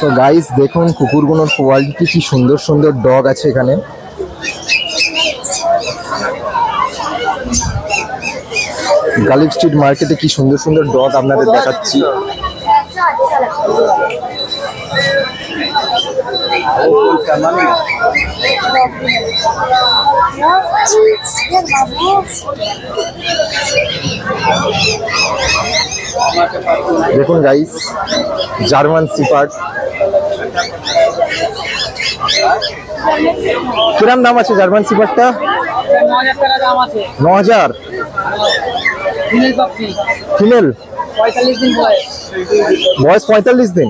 তো গাইস দেখুন কুকুরগুলোর কোয়ালিটি কি সুন্দর সুন্দর ডগ আছে এখানে। গালিব স্ট্রিট মার্কেটে কি সুন্দর সুন্দর ডগ আপনাদের দেখাচ্ছি। দেখুন গাইস জার্মান শিপার্ড কিরম দাম আছে জার্মান শিপার্ডটা? 9000। ফিমেল, বয়স 45 দিন।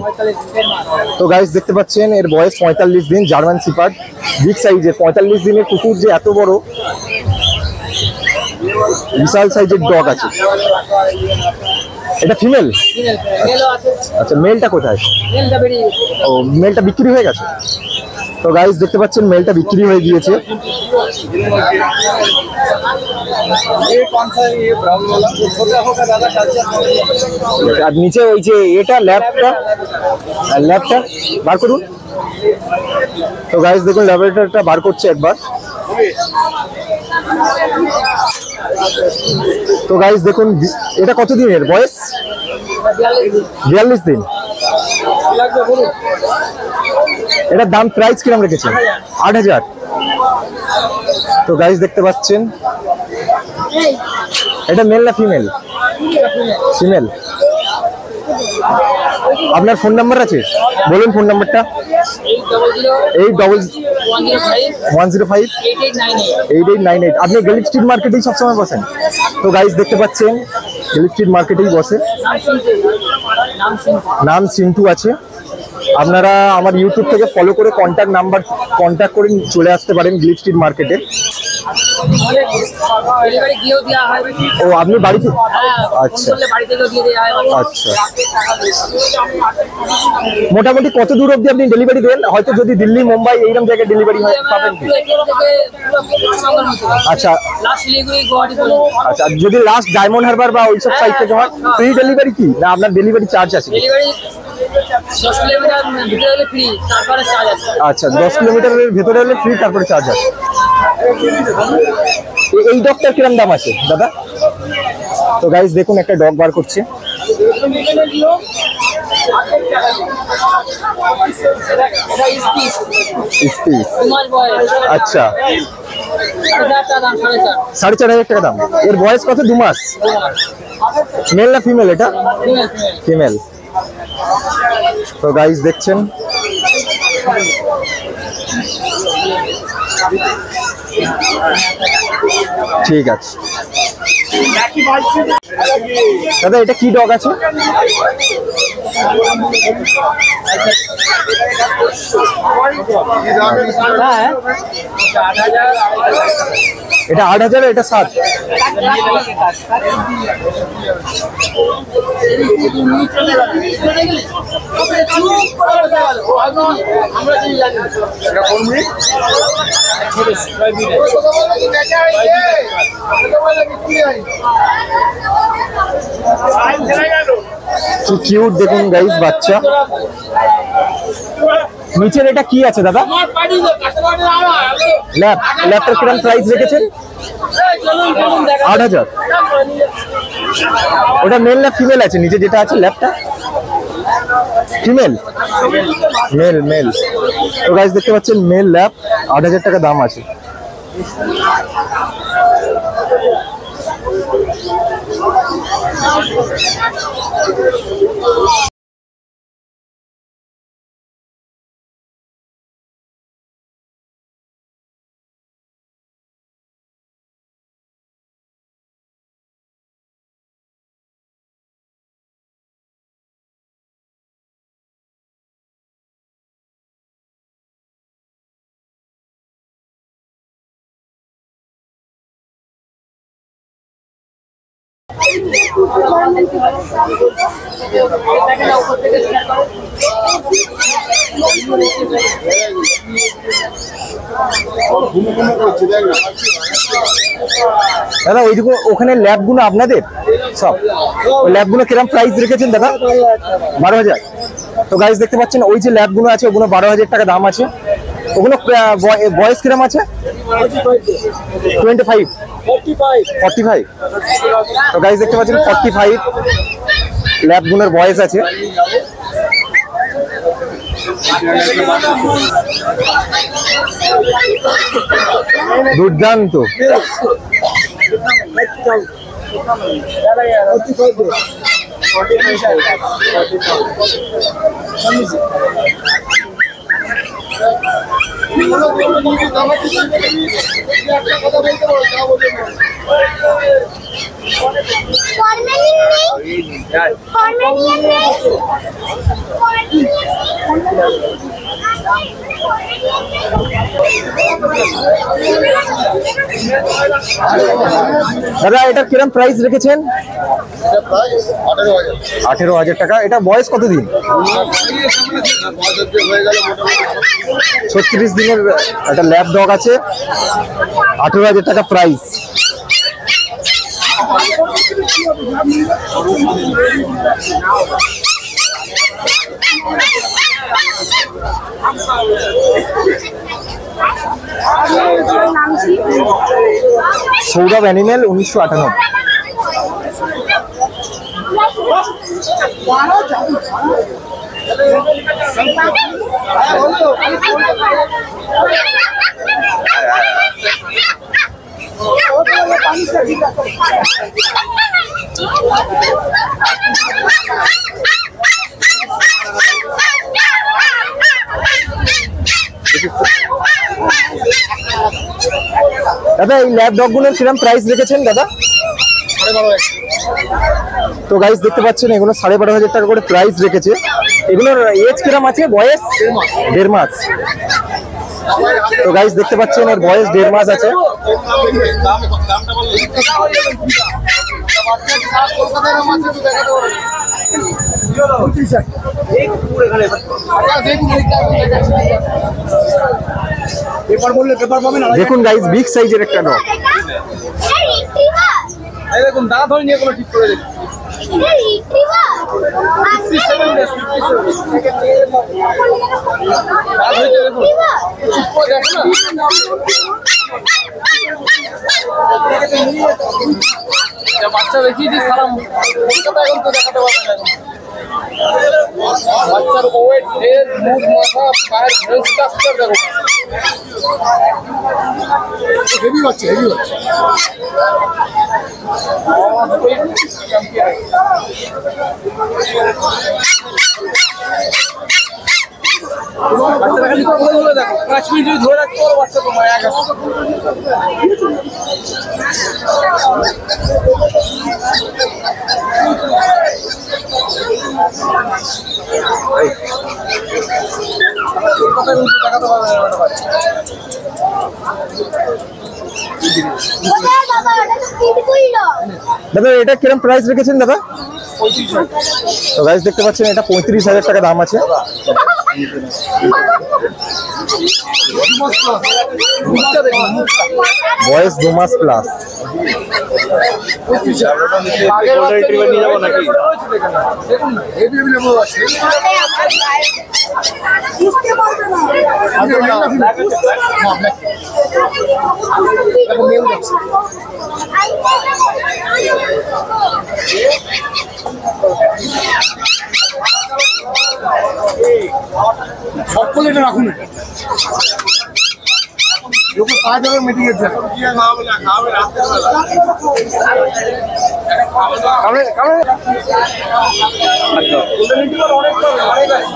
তো গাইস দেখতে পাচ্ছেন এর বয়স 45 দিন। জার্মান শিপার্ড বিগ সাইজের। 45 দিনের কুকুর যে এত বড়, বিশাল সাইজের ডগ আছে। এটা ফিমেল? আচ্ছা, মেলটা কোথায়? ও, মেলটা বিক্রি হয়ে গেছে। তো গাইস দেখতে পাচ্ছেন মেলটা বিক্রি হয়ে গিয়েছে। আর নিচে ওই যে এটা ল্যাবটা বার করুন। তো গাইস দেখুন ল্যাবরেটরটা বার করছে একবার। তো গাইস দেখুন এটা কত দিনের বয়স? 42 দিন। এটার দাম প্রাইস কিরকম রেখেছেন? 8000। তো গাইস দেখতে পাচ্ছেন এটা মেল না ফিমেল? ফিমেল। আপনার ফোন নাম্বার আছে? বলুন ফোন নাম্বারটা। 81058898। আপনি গালিব স্ট্রিট মার্কেটেই সবসময় বসেন? তো গাইস দেখতে পাচ্ছেন গালিব স্ট্রিট মার্কেটেই বসে। নাম সিন্টু আছে। আপনারা আমার ইউটিউব থেকে ফলো করে কন্ট্যাক্ট করে চলে আসতে পারেন গালিব স্ট্রিট মার্কেটে। ও, আপনি বাড়িতে? আচ্ছা আচ্ছা। মোটামুটি কত দূর অবধি আপনি ডেলিভারি দেন? হয়তো যদি দিল্লি মুম্বাই এইরকম জায়গায় ডেলিভারি হয় পাবেন কি? আচ্ছা আচ্ছা, যদি লাস্ট ডায়মন্ড হারবার বা ওইসব সাইড থেকে হয় ফ্রি ডেলিভারি কি না আপনার ডেলিভারি চার্জ আছে? আচ্ছা, 10 কিলোমিটারের ভেতরে হলে ফ্রি, তারপরে চার্জ আছে। এই ডগটার কিরম দাম আছে দাদা? তো গাইস দেখুন একটা ডগ বার করছে। আচ্ছা, 4500 টাকা দাম। এর বয়স কত? 2 মাস। মেল না ফিমেল এটা? ফিমেল। তো গাইস দেখছেন ঠিক আছে দাদা। এটা কি ডগ আছে? এটা 8000, এটা 7। কি কিউট দেখুন গাইস বাচ্চা। নিচের এটা কি আছে দাদা? ল্যাপটপ কিরকম প্রাইস রেখেছেন? 8000। ওটা মেল না ফিমেল আছে? নিচে যেটা আছে ল্যাপটা ফিমেল? মেল। তো গাইস দেখতে পাচ্ছেন মেল ল্যাপ, 8000 টাকা দাম আছে। দাদা ওইদিকে ওখানে ল্যাবগুলো আপনাদের সব? ওই ল্যাবগুলো কিরকম প্রাইস রেখেছেন দাদা? 12,000। তো গাইস দেখতে পাচ্ছেন ওই যে ল্যাবগুলো আছে ওগুলো 12,000 টাকা দাম আছে। ওগুলো বয়স কিরকম আছে? 25, 45। তো গাইস দেখতে পাচ্ছেন 45 ল্যাবগুলোর বয়স আছে। দুর্দান্ত। দাদা এটার কিরকম প্রাইস রেখেছেন? 18,000 টাকা। এটা বয়স কতদিন? 36 দিনের একটা ল্যাব ডগ আছে, 18,000 টাকা প্রাইস। সৌরভ অ্যানিমেল, 1998। দাদা এই ল্যাব ডগ গুলোর কিরকম প্রাইস রেখেছেন দাদা? 12,500। তো গাইস দেখতে পাচ্ছেন এগুলো 12,500 টাকা করে প্রাইস রেখেছে। এগুলোর এজ কিরকম আছে? বয়স 1.5 মাস। তো গাইস দেখতে পাচ্ছেন এর বয়স 1.5 মাস আছে। দেখুন গাইস বিগ সাইজের একটা ডগ। দেখুন দাঁত ধরে নিয়ে কোনো ঠিক করে দেখুন। বাচ্চা দেখিয়েছি সারা কলকাতা এখন তো দেখাতে পারবে না। বাচ্চার ওয়েট, হেড, মুখ, মাথা, পায়ের হেলথ স্ট্রাকচার দেখো। হেভি বাচ্চা, হেভি বাচ্চা। বাচ্চারা খালি ধরে দেখো, 5 মিনিট যদি ধরে রাখতে পারো বাচ্চা তো মায়া গেছে। দাদা এটা কিরকম প্রাইস রেখেছেন দাদা? 35,000। তো গাইস দেখতে পাচ্ছেন এটা 35,000 টাকা দাম আছে। বয়স 2 মাস প্লাস। সকলে এটা রাখুন। লোক কাজ হবে মিটিং এর জন্য। খাওয়াবে রাতের বেলা। খাবে খাবে। আচ্ছা ওটা নিতে পারো অনেক আছে।